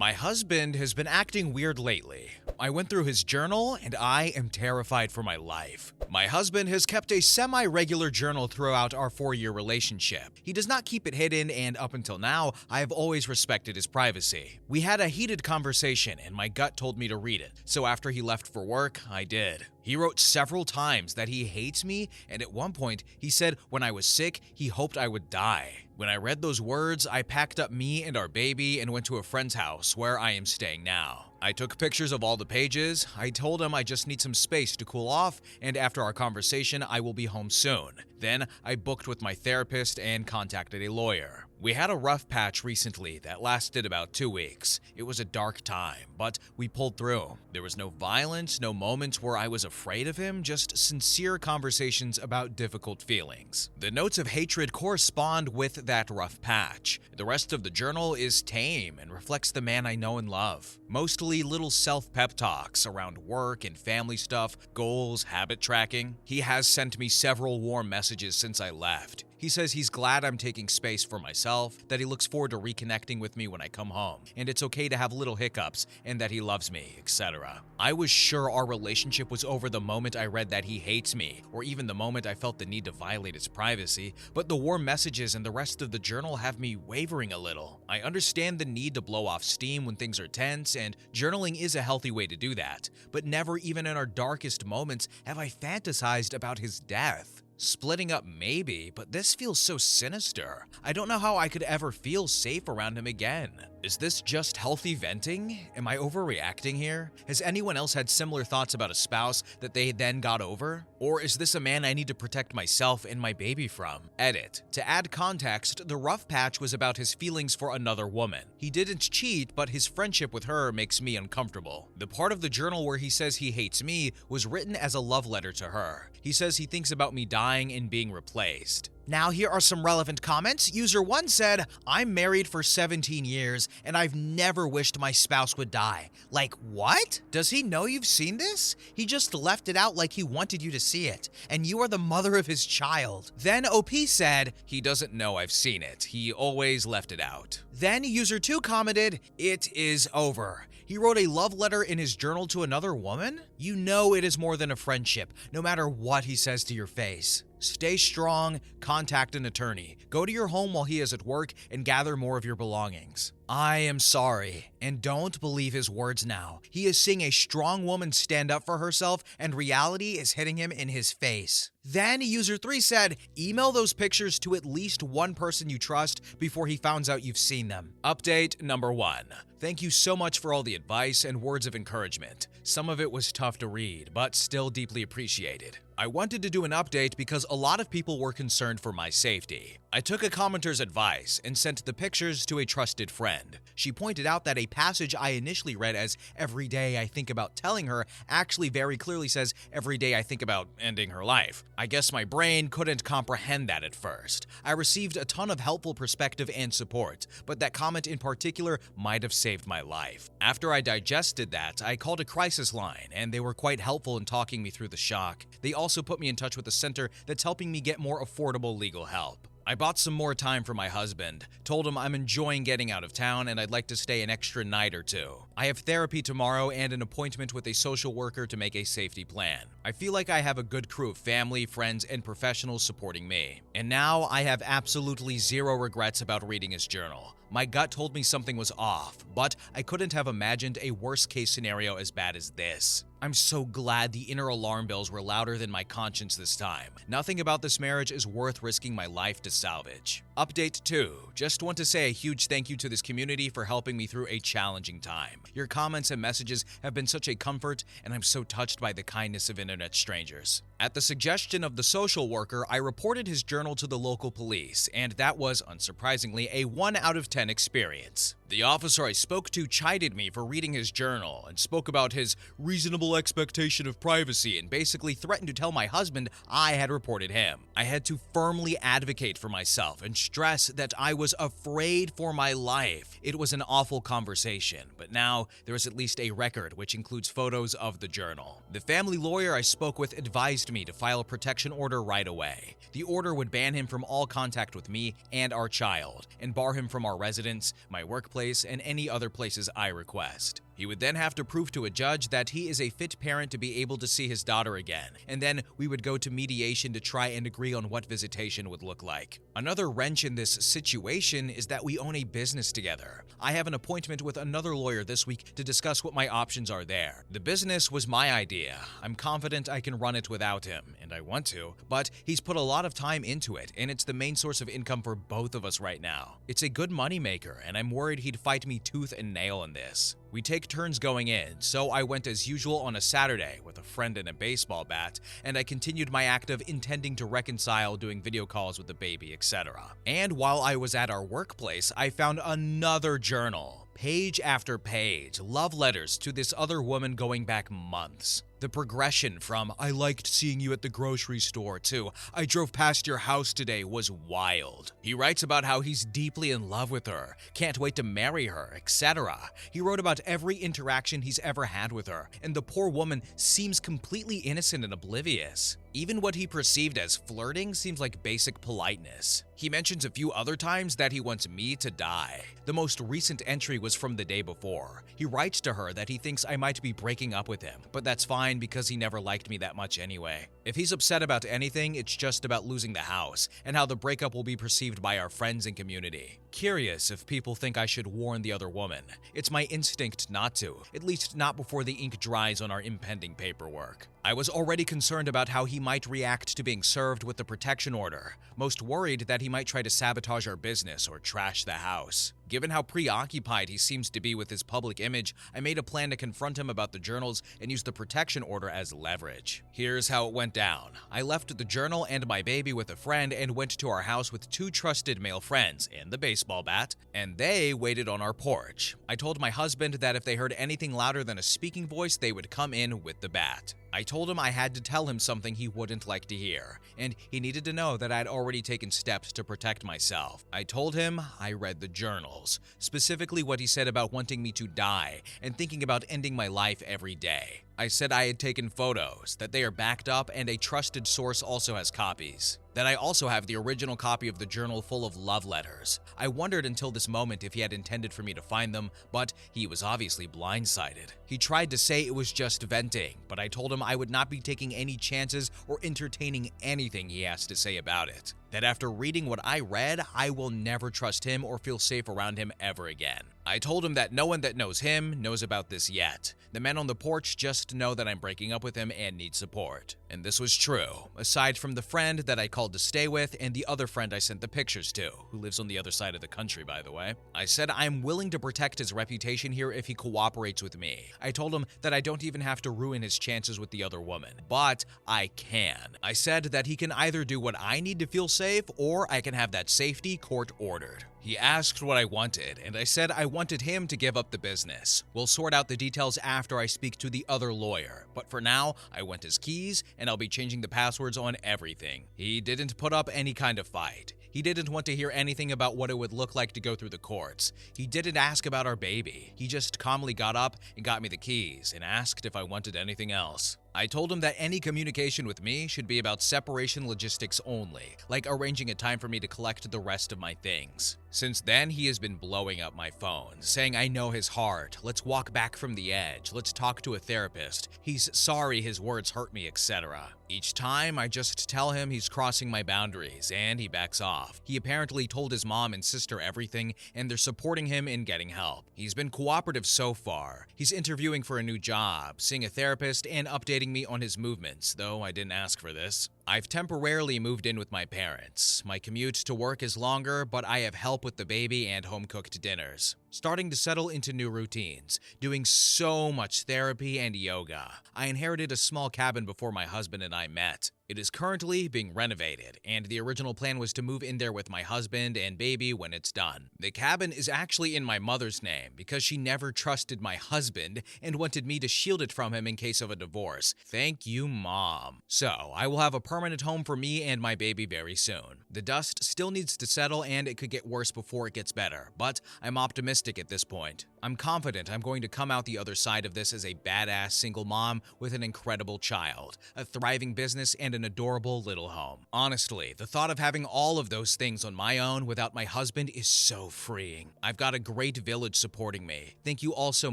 My husband has been acting weird lately. I went through his journal and I am terrified for my life. My husband has kept a semi-regular journal throughout our 4-year relationship. He does not keep it hidden, and up until now, I have always respected his privacy. We had a heated conversation and my gut told me to read it, so after he left for work, I did. He wrote several times that he hates me, and at one point, he said when I was sick, he hoped I would die. When I read those words, I packed up me and our baby and went to a friend's house where I am staying now. I took pictures of all the pages. I told him I just need some space to cool off, and after our conversation, I will be home soon. Then I booked with my therapist and contacted a lawyer. We had a rough patch recently that lasted about 2 weeks. It was a dark time, but we pulled through. There was no violence, no moments where I was afraid of him, just sincere conversations about difficult feelings. The notes of hatred correspond with that rough patch. The rest of the journal is tame and reflects the man I know and love. Mostly little self-pep talks around work and family stuff, goals, habit tracking. He has sent me several warm messages since I left. He says he's glad I'm taking space for myself, that he looks forward to reconnecting with me when I come home, and it's okay to have little hiccups, and that he loves me, etc. I was sure our relationship was over the moment I read that he hates me, or even the moment I felt the need to violate his privacy, but the warm messages and the rest of the journal have me wavering a little. I understand the need to blow off steam when things are tense, and journaling is a healthy way to do that, but never even in our darkest moments have I fantasized about his death. Splitting up maybe, but this feels so sinister. I don't know how I could ever feel safe around him again. Is this just healthy venting? Am I overreacting here? Has anyone else had similar thoughts about a spouse that they then got over? Or is this a man I need to protect myself and my baby from? Edit. To add context, the rough patch was about his feelings for another woman. He didn't cheat, but his friendship with her makes me uncomfortable. The part of the journal where he says he hates me was written as a love letter to her. He says he thinks about me dying and being replaced. Now here are some relevant comments. User 1 said, I'm married for 17 years and I've never wished my spouse would die. Like, what? Does he know you've seen this? He just left it out like he wanted you to see it, and you are the mother of his child. Then OP said, he doesn't know I've seen it. He always left it out. Then user 2 commented, it is over. He wrote a love letter in his journal to another woman? You know it is more than a friendship, no matter what he says to your face. Stay strong, contact an attorney, go to your home while he is at work, and gather more of your belongings. I am sorry, and don't believe his words now. He is seeing a strong woman stand up for herself, and reality is hitting him in his face. Then user 3 said, email those pictures to at least one person you trust before he finds out you've seen them. Update number 1. Thank you so much for all the advice and words of encouragement. Some of it was tough to read, but still deeply appreciated. I wanted to do an update because a lot of people were concerned for my safety. I took a commenter's advice and sent the pictures to a trusted friend. She pointed out that a passage I initially read as every day I think about telling her actually very clearly says every day I think about ending her life. I guess my brain couldn't comprehend that at first. I received a ton of helpful perspective and support, but that comment in particular might have saved my life. After I digested that, I called a crisis line, and they were quite helpful in talking me through the shock. They also put me in touch with a center that's helping me get more affordable legal help. I bought some more time for my husband, told him I'm enjoying getting out of town and I'd like to stay an extra night or two. I have therapy tomorrow and an appointment with a social worker to make a safety plan. I feel like I have a good crew of family, friends, and professionals supporting me. And now I have absolutely zero regrets about reading his journal. My gut told me something was off, but I couldn't have imagined a worst-case scenario as bad as this. I'm so glad the inner alarm bells were louder than my conscience this time. Nothing about this marriage is worth risking my life to salvage. Update 2. Just want to say a huge thank you to this community for helping me through a challenging time. Your comments and messages have been such a comfort, and I'm so touched by the kindness of internet strangers. At the suggestion of the social worker, I reported his journal to the local police, and that was, unsurprisingly, a 1 out of 10 experience. The officer I spoke to chided me for reading his journal and spoke about his reasonable expectation of privacy and basically threatened to tell my husband I had reported him. I had to firmly advocate for myself and stress that I was afraid for my life. It was an awful conversation, but now there is at least a record which includes photos of the journal. The family lawyer I spoke with advised me to file a protection order right away. The order would ban him from all contact with me and our child and bar him from our residence, my workplace, workplace and any other places I request. He would then have to prove to a judge that he is a fit parent to be able to see his daughter again, and then we would go to mediation to try and agree on what visitation would look like. Another wrench in this situation is that we own a business together. I have an appointment with another lawyer this week to discuss what my options are there. The business was my idea. I'm confident I can run it without him, and I want to, but he's put a lot of time into it, and it's the main source of income for both of us right now. It's a good moneymaker, and I'm worried he'd fight me tooth and nail in this. We take turns going in, so I went as usual on a Saturday with a friend and a baseball bat, and I continued my act of intending to reconcile doing video calls with the baby, etc. And while I was at our workplace, I found another journal. Page after page, love letters to this other woman going back months. The progression from, "I liked seeing you at the grocery store," to, "I drove past your house today," was wild. He writes about how he's deeply in love with her, can't wait to marry her, etc. He wrote about every interaction he's ever had with her, and the poor woman seems completely innocent and oblivious. Even what he perceived as flirting seems like basic politeness. He mentions a few other times that he wants me to die. The most recent entry was from the day before. He writes to her that he thinks I might be breaking up with him, but that's fine because he never liked me that much anyway. If he's upset about anything, it's just about losing the house and how the breakup will be perceived by our friends and community. Curious if people think I should warn the other woman. It's my instinct not to, at least not before the ink dries on our impending paperwork. I was already concerned about how he might react to being served with the protection order, most worried that he might try to sabotage our business or trash the house. Given how preoccupied he seems to be with his public image, I made a plan to confront him about the journals and use the protection order as leverage. Here's how it went down. I left the journal and my baby with a friend and went to our house with two trusted male friends and the baseball bat, and they waited on our porch. I told my husband that if they heard anything louder than a speaking voice, they would come in with the bat. I told him I had to tell him something he wouldn't like to hear, and he needed to know that I'd already taken steps to protect myself. I told him I read the journals, specifically what he said about wanting me to die and thinking about ending my life every day. I said I had taken photos, that they are backed up, and a trusted source also has copies. That I also have the original copy of the journal full of love letters. I wondered until this moment if he had intended for me to find them, but he was obviously blindsided. He tried to say it was just venting, but I told him I would not be taking any chances or entertaining anything he has to say about it. That after reading what I read, I will never trust him or feel safe around him ever again. I told him that no one that knows him knows about this yet. The men on the porch just know that I'm breaking up with him and need support. And this was true, aside from the friend that I called to stay with and the other friend I sent the pictures to, who lives on the other side of the country, by the way. I said I'm willing to protect his reputation here if he cooperates with me. I told him that I don't even have to ruin his chances with the other woman, but I can. I said that he can either do what I need to feel safe, or I can have that safety court-ordered. He asked what I wanted, and I said I wanted him to give up the business. We'll sort out the details after I speak to the other lawyer, but for now, I want his keys, and I'll be changing the passwords on everything. He didn't put up any kind of fight. He didn't want to hear anything about what it would look like to go through the courts. He didn't ask about our baby. He just calmly got up and got me the keys and asked if I wanted anything else. I told him that any communication with me should be about separation logistics only, like arranging a time for me to collect the rest of my things. Since then, he has been blowing up my phone, saying I know his heart, let's walk back from the edge, let's talk to a therapist, he's sorry his words hurt me, etc. Each time, I just tell him he's crossing my boundaries, and he backs off. He apparently told his mom and sister everything, and they're supporting him in getting help. He's been cooperative so far. He's interviewing for a new job, seeing a therapist, and updating me on his movements, though I didn't ask for this. I've temporarily moved in with my parents. My commute to work is longer, but I have help with the baby and home-cooked dinners. Starting to settle into new routines, doing so much therapy and yoga. I inherited a small cabin before my husband and I met. It is currently being renovated, and the original plan was to move in there with my husband and baby when it's done. The cabin is actually in my mother's name because she never trusted my husband and wanted me to shield it from him in case of a divorce. Thank you, Mom. So, I will have a permanent home for me and my baby very soon. The dust still needs to settle and it could get worse before it gets better, but I'm optimistic at this point. I'm confident I'm going to come out the other side of this as a badass single mom with an incredible child, a thriving business, and an an adorable little home. Honestly, the thought of having all of those things on my own without my husband is so freeing. I've got a great village supporting me. Thank you all so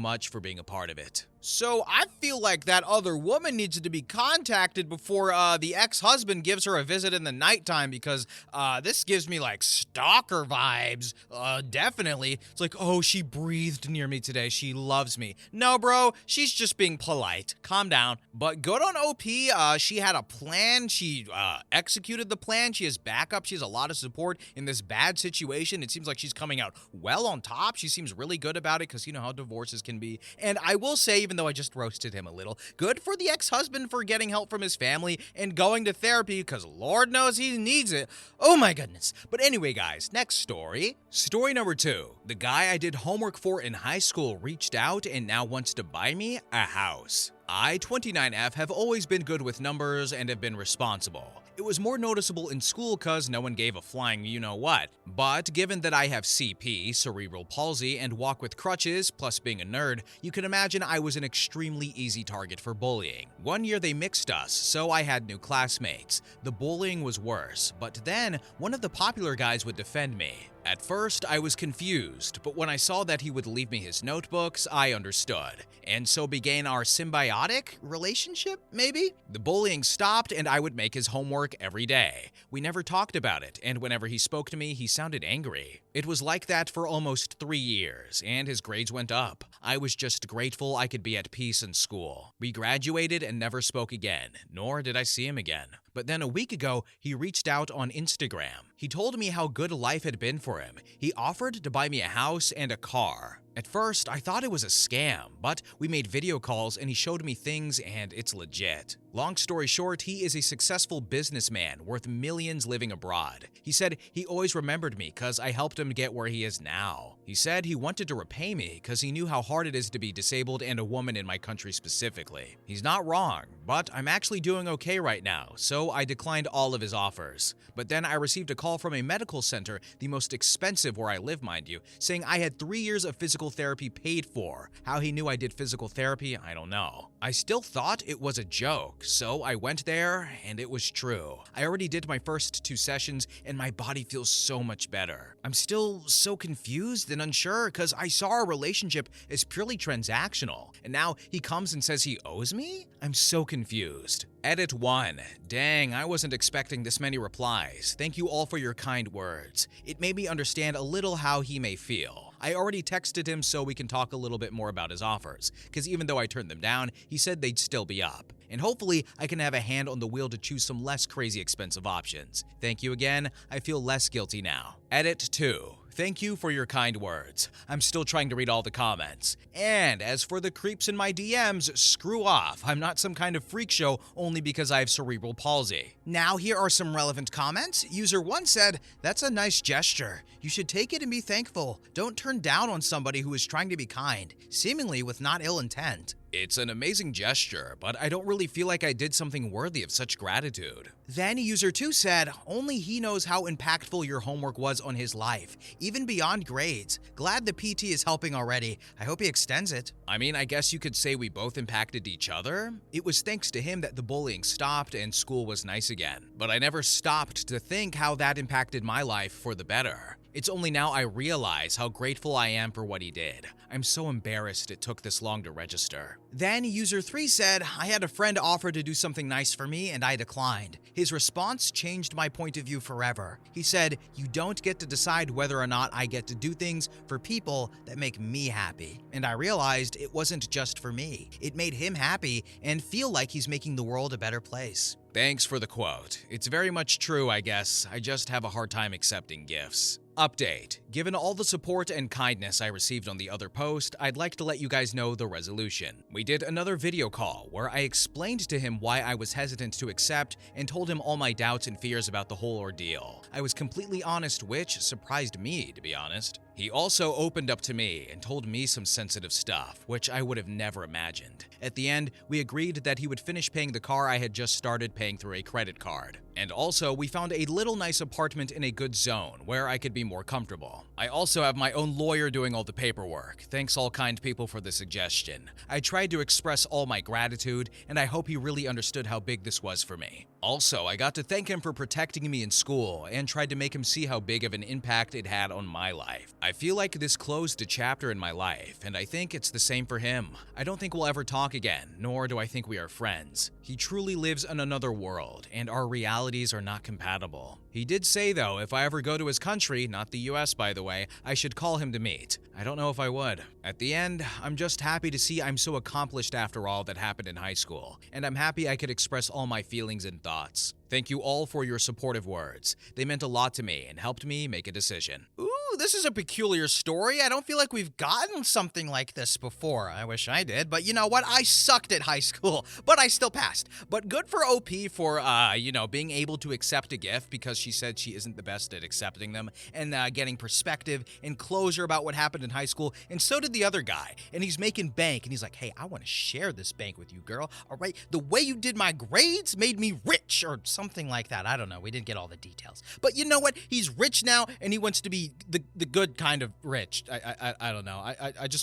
much for being a part of it. So I feel like that other woman needs to be contacted before the ex-husband gives her a visit in the nighttime, because this gives me like stalker vibes. Definitely. It's like, oh, she breathed near me today. She loves me. No, bro, she's just being polite. Calm down. But good on OP. She had a plan. She executed the plan. She has backup. She has a lot of support in this bad situation. It seems like she's coming out well on top. She seems really good about it, because you know how divorces can be. And I will say, even though I just roasted him a little, good for the ex-husband for getting help from his family and going to therapy, because Lord knows he needs it. Oh my goodness. But anyway, guys, next story. Story number 2. The guy I did homework for in high school reached out and now wants to buy me a house. I, 29F, have always been good with numbers and have been responsible. It was more noticeable in school cause no one gave a flying you-know-what. But given that I have CP, cerebral palsy, and walk with crutches, plus being a nerd, you can imagine I was an extremely easy target for bullying. One year they mixed us, so I had new classmates. The bullying was worse, but then one of the popular guys would defend me. At first, I was confused, but when I saw that he would leave me his notebooks, I understood. And so began our symbiotic relationship, maybe? The bullying stopped and I would make his homework every day. We never talked about it, and whenever he spoke to me, he sounded angry. It was like that for almost 3 years, and his grades went up. I was just grateful I could be at peace in school. We graduated and never spoke again, nor did I see him again. But then a week ago, he reached out on Instagram. He told me how good life had been for him. He offered to buy me a house and a car. At first, I thought it was a scam, but we made video calls and he showed me things and it's legit. Long story short, he is a successful businessman worth millions living abroad. He said he always remembered me because I helped him get where he is now. He said he wanted to repay me because he knew how hard it is to be disabled and a woman in my country specifically. He's not wrong, but I'm actually doing okay right now, so I declined all of his offers. But then I received a call from a medical center, the most expensive where I live, mind you, saying I had 3 years of physical therapy paid for. How he knew I did physical therapy, I don't know. I still thought it was a joke, so I went there and it was true. I already did my first 2 sessions and my body feels so much better. I'm still so confused and unsure because I saw our relationship as purely transactional, and now he comes and says he owes me? I'm so confused. Edit 1. Dang, I wasn't expecting this many replies. Thank you all for your kind words. It made me understand a little how he may feel. I already texted him so we can talk a little bit more about his offers, because even though I turned them down, he said they'd still be up. And hopefully, I can have a hand on the wheel to choose some less crazy expensive options. Thank you again. I feel less guilty now. Edit 2. Thank you for your kind words. I'm still trying to read all the comments. And as for the creeps in my DMs, screw off. I'm not some kind of freak show only because I have cerebral palsy. Now here are some relevant comments. User 1 said, "That's a nice gesture. You should take it and be thankful. Don't turn down on somebody who is trying to be kind, seemingly with not ill intent." It's an amazing gesture, but I don't really feel like I did something worthy of such gratitude. Then user 2 said, "Only he knows how impactful your homework was on his life, even beyond grades. Glad the PT is helping already. I hope he extends it." I mean, I guess you could say we both impacted each other. It was thanks to him that the bullying stopped and school was nice again. But I never stopped to think how that impacted my life for the better. It's only now I realize how grateful I am for what he did. I'm so embarrassed it took this long to register. Then user 3 said, "I had a friend offer to do something nice for me and I declined. His response changed my point of view forever. He said, 'You don't get to decide whether or not I get to do things for people that make me happy.' And I realized it wasn't just for me. It made him happy and feel like he's making the world a better place." Thanks for the quote. It's very much true, I guess. I just have a hard time accepting gifts. Update. Given all the support and kindness I received on the other post, I'd like to let you guys know the resolution. We did another video call where I explained to him why I was hesitant to accept and told him all my doubts and fears about the whole ordeal. I was completely honest, which surprised me, to be honest. He also opened up to me and told me some sensitive stuff, which I would have never imagined. At the end, we agreed that he would finish paying the car I had just started paying through a credit card. And also, we found a little nice apartment in a good zone where I could be more comfortable. I also have my own lawyer doing all the paperwork. Thanks all kind people for the suggestion. I tried to express all my gratitude, and I hope he really understood how big this was for me. Also, I got to thank him for protecting me in school and tried to make him see how big of an impact it had on my life. I feel like this closed a chapter in my life, and I think it's the same for him. I don't think we'll ever talk again, nor do I think we are friends. He truly lives in another world, and our realities are not compatible. He did say, though, if I ever go to his country, not the US by the way, I should call him to meet. I don't know if I would. At the end, I'm just happy to see I'm so accomplished after all that happened in high school, and I'm happy I could express all my feelings and thoughts. Thank you all for your supportive words. They meant a lot to me and helped me make a decision. Ooh, this is a peculiar story. I don't feel like we've gotten something like this before. I wish I did, but you know what? I sucked at high school, but I still passed. But good for OP for, being able to accept a gift because she said she isn't the best at accepting them and getting perspective and closure about what happened in high school. And so did the other guy. And he's making bank and he's like, hey, I want to share this bank with you, girl. All right. The way you did my grades made me rich or something like that. I don't know. We didn't get all the details. But you know what? He's rich now and he wants to be the good kind of rich. I don't know.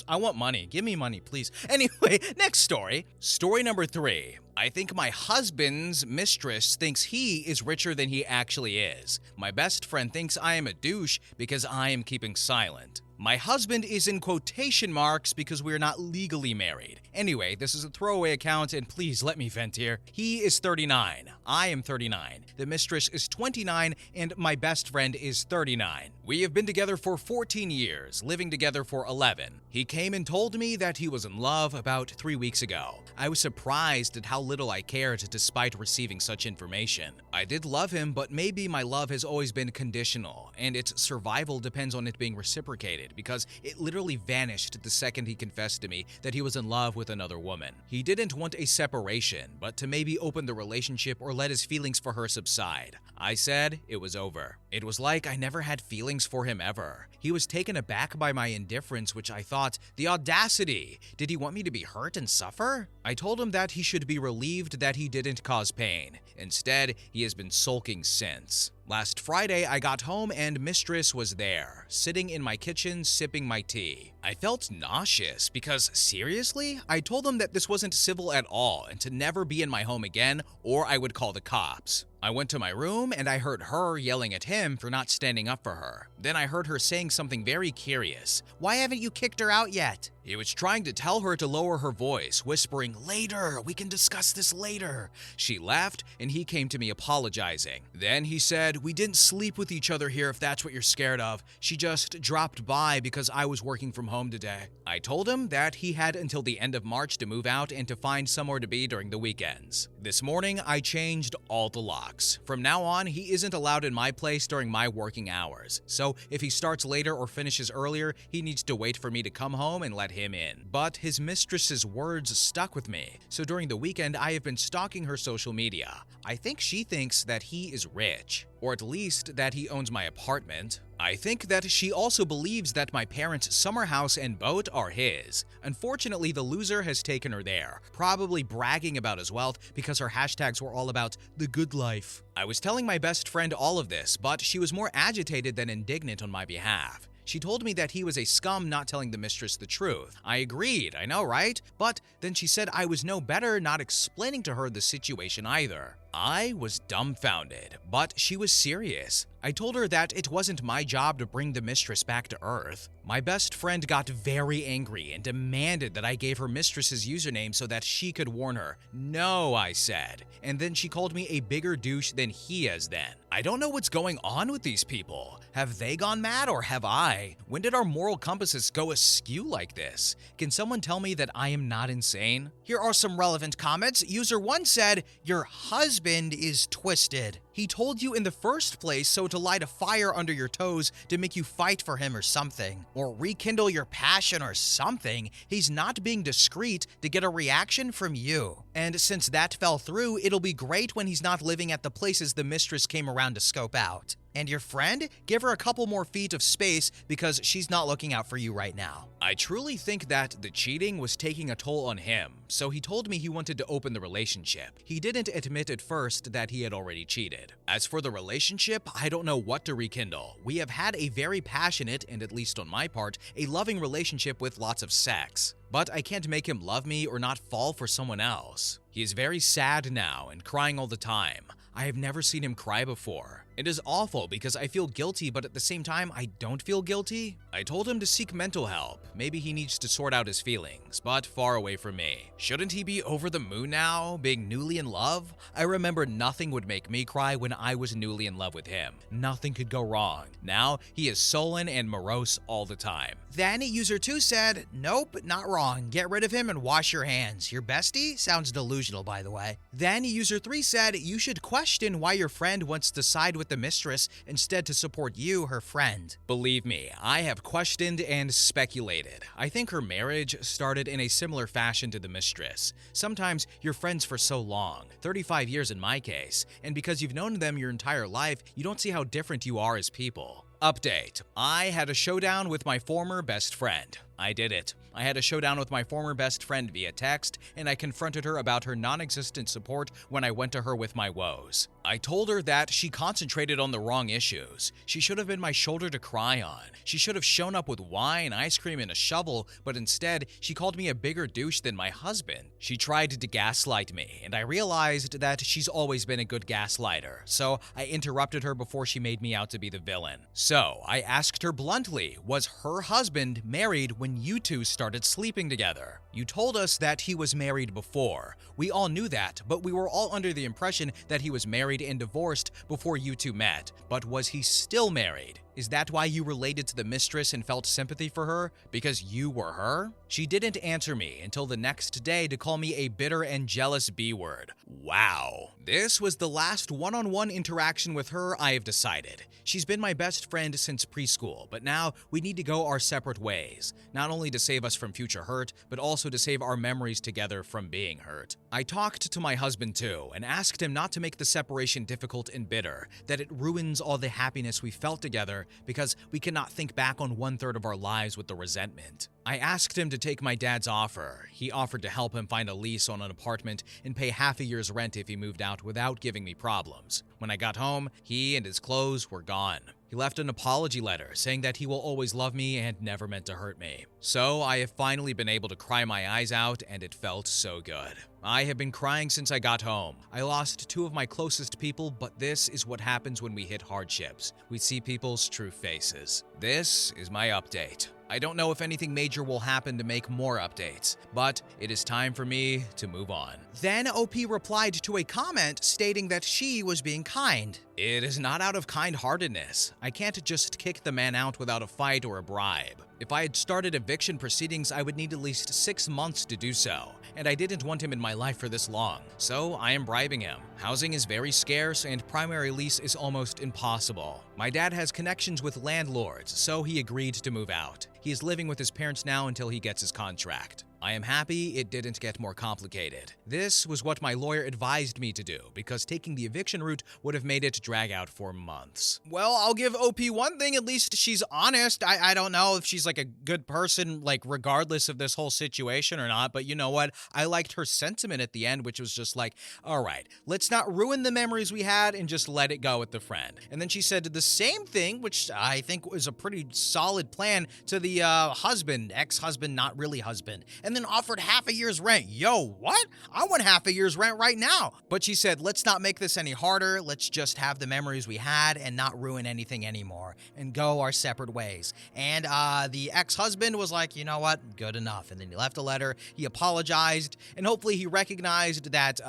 I want money. Give me money, please. Anyway, next story. Story number 3. I think my husband's mistress thinks he is richer than he actually is. My best friend thinks I am a douche because I am keeping silent. My husband is in quotation marks because we are not legally married. Anyway, this is a throwaway account and please let me vent here. He is 39. I am 39. The mistress is 29 and my best friend is 39. We have been together for 14 years, living together for 11. He came and told me that he was in love about 3 weeks ago. I was surprised at how little I cared despite receiving such information. I did love him, but maybe my love has always been conditional, and its survival depends on it being reciprocated because it literally vanished the second he confessed to me that he was in love with another woman. He didn't want a separation, but to maybe open the relationship or let his feelings for her subside. I said it was over. It was like I never had feelings for him ever. He was taken aback by my indifference, which I thought, the audacity! Did he want me to be hurt and suffer? I told him that he should be relieved that he didn't cause pain. Instead, he has been sulking since. Last Friday, I got home and Mistress was there, sitting in my kitchen sipping my tea. I felt nauseous because, seriously? I told him that this wasn't civil at all and to never be in my home again or I would call the cops. I went to my room and I heard her yelling at him for not standing up for her. Then I heard her saying something very curious. Why haven't you kicked her out yet? He was trying to tell her to lower her voice, whispering, later, we can discuss this later. She left and he came to me apologizing. Then he said, we didn't sleep with each other here if that's what you're scared of. She just dropped by because I was working from home today. I told him that he had until the end of March to move out and to find somewhere to be during the weekends. This morning, I changed all the locks. From now on, he isn't allowed in my place during my working hours. So if he starts later or finishes earlier, he needs to wait for me to come home and let him in. But his mistress's words stuck with me. So during the weekend, I have been stalking her social media. I think she thinks that he is rich, or at least that he owns my apartment. I think that she also believes that my parents' summer house and boat are his. Unfortunately, the loser has taken her there, probably bragging about his wealth because her hashtags were all about the good life. I was telling my best friend all of this, but she was more agitated than indignant on my behalf. She told me that he was a scum not telling the mistress the truth. I agreed, I know, right? But then she said I was no better not explaining to her the situation either. I was dumbfounded, but she was serious. I told her that it wasn't my job to bring the mistress back to Earth. My best friend got very angry and demanded that I gave her mistress's username so that she could warn her. No, I said. And then she called me a bigger douche than he has then. I don't know what's going on with these people. Have they gone mad or have I? When did our moral compasses go askew like this? Can someone tell me that I am not insane? Here are some relevant comments. User 1 said, your husband is twisted. He told you in the first place so to light a fire under your toes to make you fight for him or something. Or rekindle your passion or something. He's not being discreet to get a reaction from you. And since that fell through, it'll be great when he's not living at the places the mistress came around to scope out. And your friend? Give her a couple more feet of space because she's not looking out for you right now. I truly think that the cheating was taking a toll on him, so he told me he wanted to open the relationship. He didn't admit at first that he had already cheated. As for the relationship, I don't know what to rekindle. We have had a very passionate, and at least on my part, a loving relationship with lots of sex. But I can't make him love me or not fall for someone else. He is very sad now and crying all the time. I have never seen him cry before. It is awful because I feel guilty, but at the same time, I don't feel guilty. I told him to seek mental help. Maybe he needs to sort out his feelings, but far away from me. Shouldn't he be over the moon now, being newly in love? I remember nothing would make me cry when I was newly in love with him. Nothing could go wrong. Now, he is sullen and morose all the time. Then user 2 said, nope, not wrong. Get rid of him and wash your hands. Your bestie? Sounds delusional, by the way. Then user 3 said, you should question why your friend wants to side with the mistress instead to support you, her friend. Believe me, I have questioned and speculated. I think her marriage started in a similar fashion to the mistress. Sometimes you're friends for so long, 35 years in my case, and because you've known them your entire life, you don't see how different you are as people. Update. I had a showdown with my former best friend. I did it. I had a showdown with my former best friend via text, and I confronted her about her non-existent support when I went to her with my woes. I told her that she concentrated on the wrong issues. She should have been my shoulder to cry on. She should have shown up with wine, ice cream, and a shovel, but instead, she called me a bigger douche than my husband. She tried to gaslight me, and I realized that she's always been a good gaslighter, so I interrupted her before she made me out to be the villain. So, I asked her bluntly, was her husband married when you two started sleeping together? You told us that he was married before. We all knew that, but we were all under the impression that he was married and divorced before you two met. But was he still married? Is that why you related to the mistress and felt sympathy for her? Because you were her? She didn't answer me until the next day to call me a bitter and jealous B-word. Wow. This was the last one-on-one interaction with her I have decided. She's been my best friend since preschool, but now we need to go our separate ways. Not only to save us from future hurt, but also to save our memories together from being hurt. I talked to my husband too, and asked him not to make the separation difficult and bitter, that it ruins all the happiness we felt together because we cannot think back on 1/3 of our lives with the resentment. I asked him to take my dad's offer. He offered to help him find a lease on an apartment and pay half a year's rent if he moved out without giving me problems. When I got home, he and his clothes were gone. He left an apology letter saying that he will always love me and never meant to hurt me. So I have finally been able to cry my eyes out, and it felt so good. I have been crying since I got home. I lost 2 of my closest people, but this is what happens when we hit hardships. We see people's true faces. This is my update. I don't know if anything major will happen to make more updates, but it is time for me to move on. Then OP replied to a comment stating that she was being kind. It is not out of kind-heartedness. I can't just kick the man out without a fight or a bribe. If I had started eviction proceedings, I would need at least 6 months to do so, and I didn't want him in my life for this long, so I am bribing him. Housing is very scarce, and primary lease is almost impossible. My dad has connections with landlords, so he agreed to move out. He is living with his parents now until he gets his contract. I am happy it didn't get more complicated. This was what my lawyer advised me to do, because taking the eviction route would have made it drag out for months. Well, I'll give OP one thing, at least she's honest. I don't know if she's like a good person, like regardless of this whole situation or not, but you know what? I liked her sentiment at the end, which was just like, all right, let's not ruin the memories we had and just let it go with the friend. And then she said the same thing, which I think was a pretty solid plan, to the husband, ex-husband, not really husband, and then offered half a year's rent. Yo, what? I want half a year's rent right now. But she said, let's not make this any harder. Let's just have the memories we had and not ruin anything anymore and go our separate ways. And the ex-husband was like, you know what? Good enough. And then he left a letter. He apologized, and hopefully he recognized that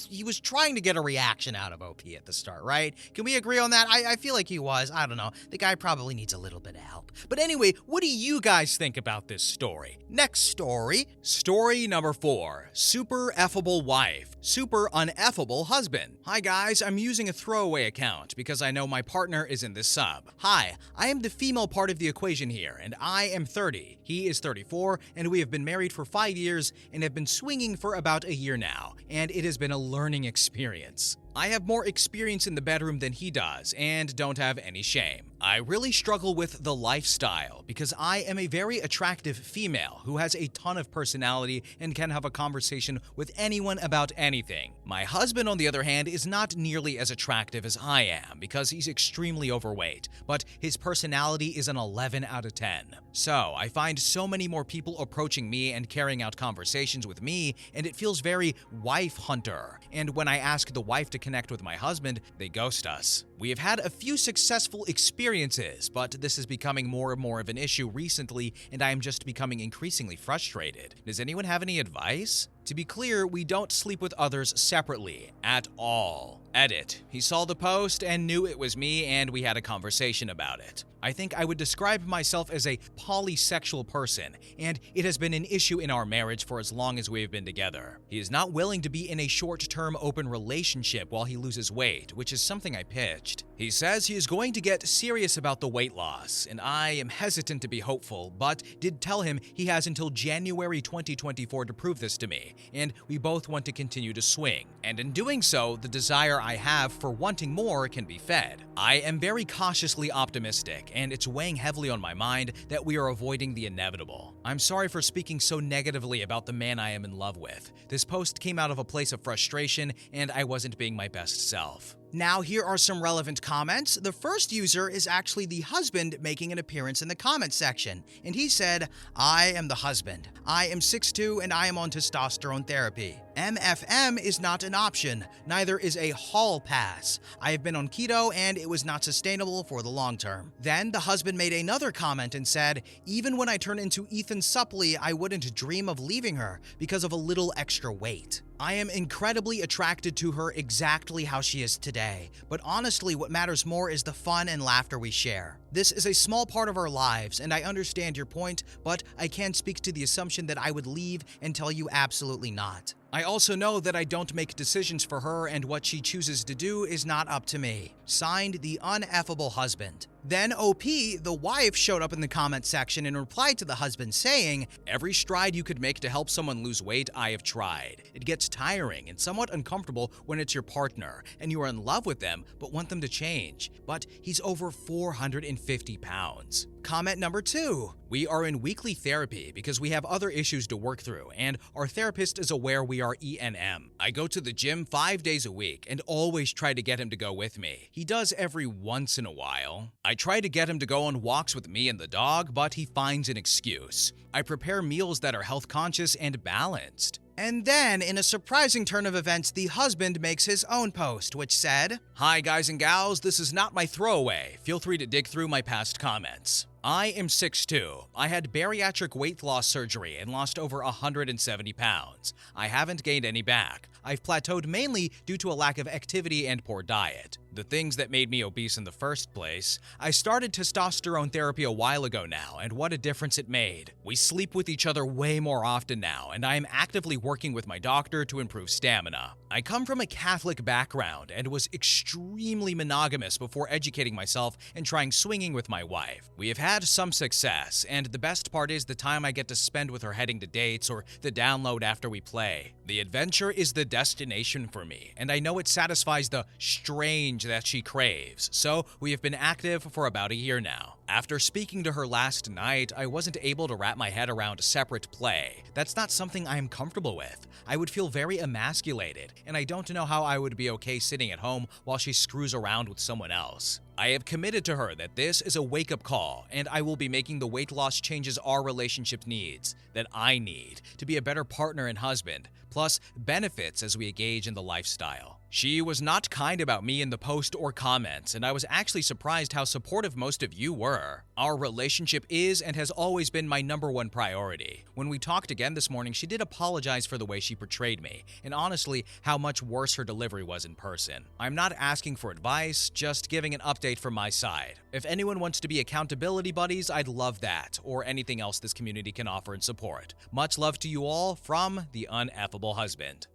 he was trying to get a reaction out of OP at the start, right? Can we agree on that? I feel like he was. I don't know. The guy probably needs a little bit of help. But anyway, what do you guys think about this story? Next story story. Story number 4. Super effable wife, super uneffable husband. Hi guys, I'm using a throwaway account because I know my partner is in this sub. Hi, I am the female part of the equation here, and I am 30. He is 34, and we have been married for 5 years and have been swinging for about a year now, and it has been a learning experience. I have more experience in the bedroom than he does, and don't have any shame. I really struggle with the lifestyle because I am a very attractive female who has a ton of personality and can have a conversation with anyone about anything. My husband, on the other hand, is not nearly as attractive as I am because he's extremely overweight, but his personality is an 11 out of 10. So I find so many more people approaching me and carrying out conversations with me, and it feels very wife hunter. And when I ask the wife to connect with my husband, they ghost us. We have had a few successful experiences, but this is becoming more and more of an issue recently, and I am just becoming increasingly frustrated. Does anyone have any advice? To be clear, we don't sleep with others separately at all. Edit. He saw the post and knew it was me, and we had a conversation about it. I think I would describe myself as a polysexual person, and it has been an issue in our marriage for as long as we have been together. He is not willing to be in a short-term open relationship while he loses weight, which is something I pitched. He says he is going to get serious about the weight loss, and I am hesitant to be hopeful, but did tell him he has until January 2024 to prove this to me, and we both want to continue to swing. And in doing so, the desire I have for wanting more can be fed. I am very cautiously optimistic, and it's weighing heavily on my mind that we are avoiding the inevitable. I'm sorry for speaking so negatively about the man I am in love with. This post came out of a place of frustration, and I wasn't being my best self. Now, here are some relevant comments. The first user is actually the husband making an appearance in the comment section, and he said, I am the husband. I am 6'2" and I am on testosterone therapy. MFM is not an option, neither is a hall pass. I have been on keto and it was not sustainable for the long term. Then the husband made another comment and said, even when I turn into Ethan Suplee, I wouldn't dream of leaving her because of a little extra weight. I am incredibly attracted to her exactly how she is today, but honestly what matters more is the fun and laughter we share. This is a small part of our lives, and I understand your point, but I can't speak to the assumption that I would leave and tell you absolutely not. I also know that I don't make decisions for her, and what she chooses to do is not up to me. Signed, the uneffable husband. Then OP, the wife, showed up in the comment section and replied to the husband saying, every stride you could make to help someone lose weight, I have tried. It gets tiring and somewhat uncomfortable when it's your partner, and you are in love with them but want them to change. But he's over 450 pounds. Comment number 2. We are in weekly therapy because we have other issues to work through, and our therapist is aware we are ENM. I go to the gym 5 days a week and always try to get him to go with me. He does every once in a while. I try to get him to go on walks with me and the dog, but he finds an excuse. I prepare meals that are health conscious and balanced. And then, in a surprising turn of events, the husband makes his own post, which said, hi guys and gals, this is not my throwaway. Feel free to dig through my past comments. I am 6'2". I had bariatric weight loss surgery and lost over 170 pounds. I haven't gained any back. I've plateaued mainly due to a lack of activity and poor diet. The things that made me obese in the first place. I started testosterone therapy a while ago now, and what a difference it made. We sleep with each other way more often now, and I am actively working with my doctor to improve stamina. I come from a Catholic background and was extremely monogamous before educating myself and trying swinging with my wife. We have had some success, and the best part is the time I get to spend with her heading to dates or the download after we play. The adventure is the destination for me, and I know it satisfies the strange that she craves, so we have been active for about a year now. After speaking to her last night, I wasn't able to wrap my head around separate play. That's not something I am comfortable with. I would feel very emasculated, and I don't know how I would be okay sitting at home while she screws around with someone else. I have committed to her that this is a wake-up call, and I will be making the weight loss changes our relationship needs, that I need, to be a better partner and husband, plus benefits as we engage in the lifestyle. She was not kind about me in the post or comments, and I was actually surprised how supportive most of you were. Our relationship is and has always been my #1 priority. When we talked again this morning, she did apologize for the way she portrayed me, and honestly, how much worse her delivery was in person. I'm not asking for advice, just giving an update from my side. If anyone wants to be accountability buddies, I'd love that, or anything else this community can offer and support. Much love to you all from the Uneffable Husband.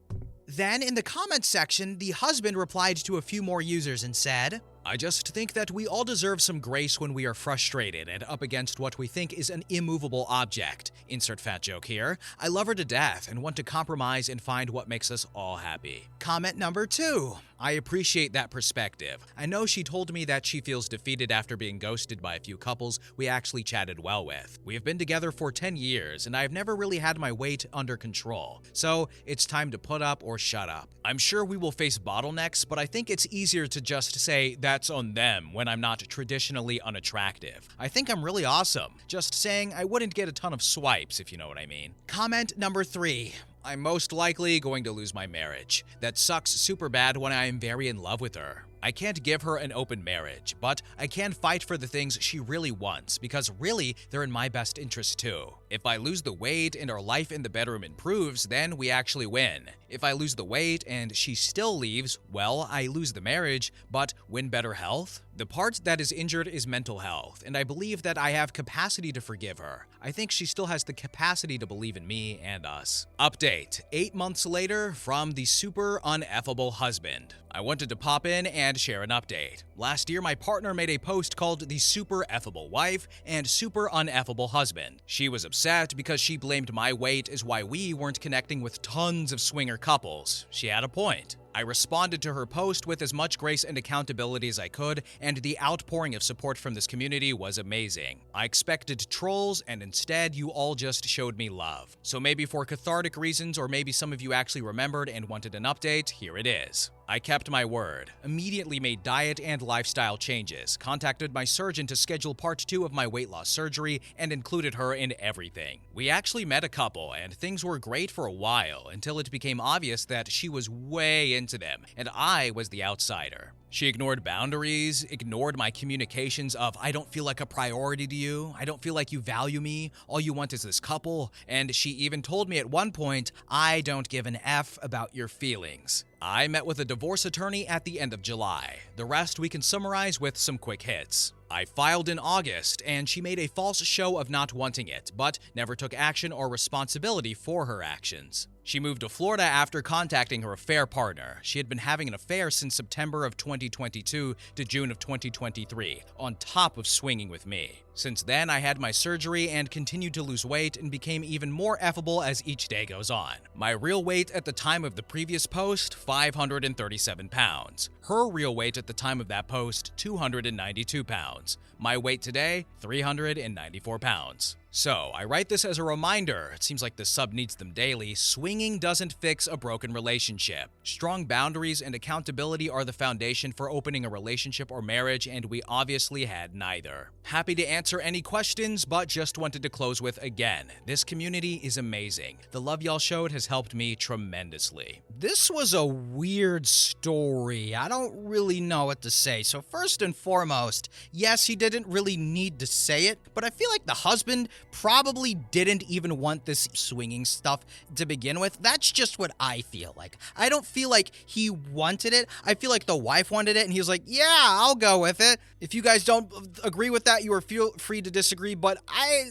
Then, in the comments section, the husband replied to a few more users and said, I just think that we all deserve some grace when we are frustrated and up against what we think is an immovable object. Insert fat joke here. I love her to death and want to compromise and find what makes us all happy. Comment number 2. I appreciate that perspective. I know she told me that she feels defeated after being ghosted by a few couples we actually chatted well with. We have been together for 10 years, and I've never really had my weight under control. So it's time to put up or shut up. I'm sure we will face bottlenecks, but I think it's easier to just say that's on them when I'm not traditionally unattractive. I think I'm really awesome. Just saying I wouldn't get a ton of swipes, if you know what I mean. Comment number 3. I'm most likely going to lose my marriage. That sucks super bad when I am very in love with her. I can't give her an open marriage, but I can fight for the things she really wants because really, they're in my best interest too. If I lose the weight and our life in the bedroom improves, then we actually win. If I lose the weight and she still leaves, well, I lose the marriage, but win better health? The part that is injured is mental health, and I believe that I have capacity to forgive her. I think she still has the capacity to believe in me and us. Update: 8 months later from the super uneffable husband. I wanted to pop in and share an update. Last year, my partner made a post called The Super Effable Wife and Super Uneffable Husband. She was upset because she blamed my weight as why we weren't connecting with tons of swinger couples. She had a point. I responded to her post with as much grace and accountability as I could, and the outpouring of support from this community was amazing. I expected trolls, and instead, you all just showed me love. So maybe for cathartic reasons, or maybe some of you actually remembered and wanted an update, here it is. I kept my word, immediately made diet and lifestyle changes, contacted my surgeon to schedule part 2 of my weight loss surgery, and included her in everything. We actually met a couple, and things were great for a while, until it became obvious that she was way into them, and I was the outsider. She ignored boundaries, ignored my communications of, I don't feel like a priority to you, I don't feel like you value me, all you want is this couple, and she even told me at one point, I don't give an F about your feelings. I met with a divorce attorney at the end of July. The rest we can summarize with some quick hits. I filed in August, and she made a false show of not wanting it, but never took action or responsibility for her actions. She moved to Florida after contacting her affair partner. She had been having an affair since September of 2022 to June of 2023, on top of swinging with me. Since then, I had my surgery and continued to lose weight and became even more effable as each day goes on. My real weight at the time of the previous post, 537 pounds. Her real weight at the time of that post, 292 pounds. My weight today, 394 pounds. So, I write this as a reminder, it seems like the sub needs them daily, swinging doesn't fix a broken relationship. Strong boundaries and accountability are the foundation for opening a relationship or marriage, and we obviously had neither. Happy to answer any questions, but just wanted to close with, again, this community is amazing. The love y'all showed has helped me tremendously. This was a weird story. I don't really know what to say. So first and foremost, yes, he didn't really need to say it, but I feel like the husband probably didn't even want this swinging stuff to begin with. That's just what I feel like. I don't feel like he wanted it. I feel like the wife wanted it, and he was like, yeah, I'll go with it. If you guys don't agree with that, you are feel free to disagree, but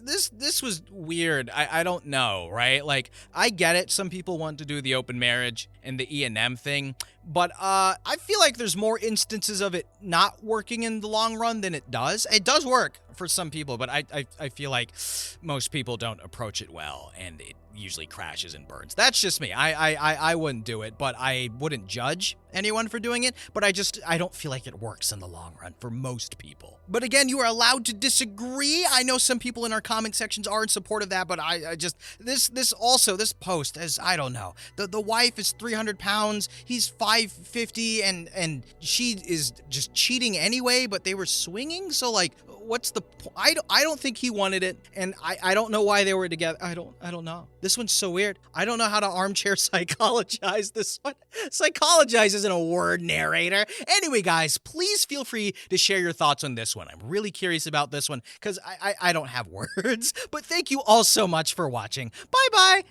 this was weird. I don't know, right? Like, I get it. Some people want to do the open marriage and the E&M thing, but I feel like there's more instances of it not working in the long run than it does. It does work for some people, but I feel like most people don't approach it well, and it usually crashes and burns. That's just me. I wouldn't do it, but I wouldn't judge anyone for doing it, but I don't feel like it works in the long run for most people. But again, you are allowed to disagree. I know some people in our comment sections are in support of that, but I just, this post is, I don't know. The wife is 300 pounds, he's 550, and she is just cheating anyway, but they were swinging, so like, what's the I don't think he wanted it, and I don't know why they were together. I don't know. This one's so weird. I don't know how to armchair psychologize this one. Psychologize isn't a word, narrator. Anyway, guys, please feel free to share your thoughts on this one. I'm really curious about this one because I don't have words. But thank you all so much for watching. Bye bye.